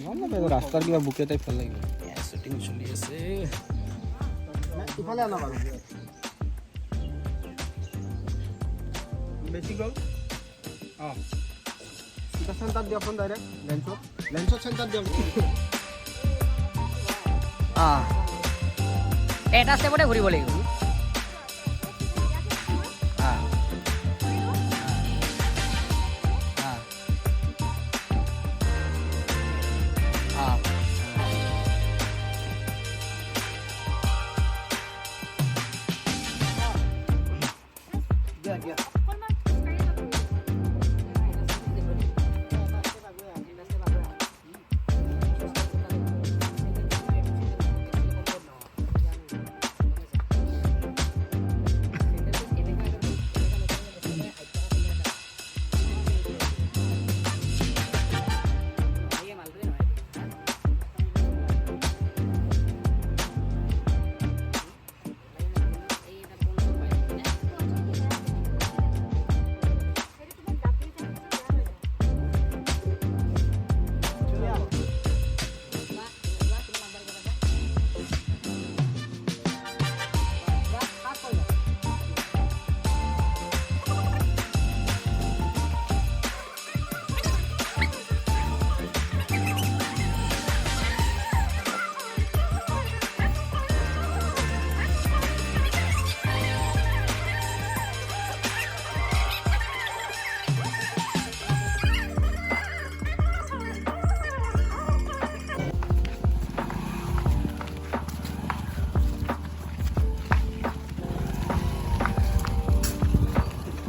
ৰাস্তাৰ কিবা বুকে টাইপ ভাল লাগিব শ্বুটিং চলি আছে ইফালে আনা বাৰু বেছি গ'ল এটা চেণ্টাৰ দিয়কচোন ডাইৰেক্ট লেন্সত চেণ্টাৰ দিয়ক এটা ষ্টেপতে ঘূৰিব লাগিব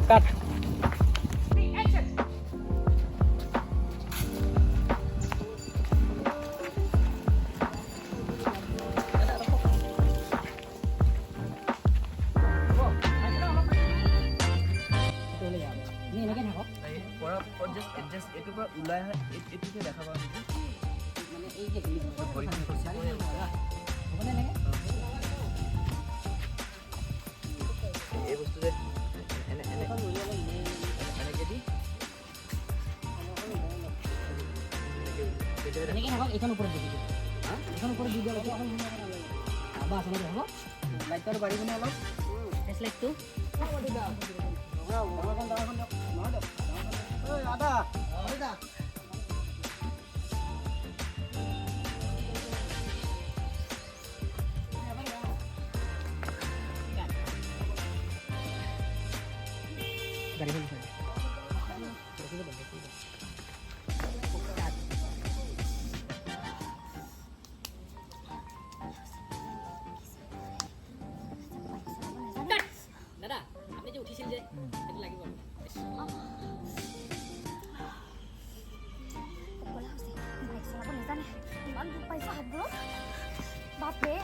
কাট ওলাই এইটোকে দেখাবা মানে এই যে এই বস্তু যে এনেকে দি এনেকৈ থাকক এইখন ওপৰত দি দিওঁ এইখন ওপৰত দি দিয়ক বাছ এনেকৈ হ'ব লাইটৰ বাঢ়িবনে অলপ ফেচ লাইটটো আদা গাড়ীখন দাদা আপুনি যে উঠিছিল যে সেইটো লাগিব বাইক চলাব নাজানে ইমান দুখ পাইছে হাতবোৰত বাপৰে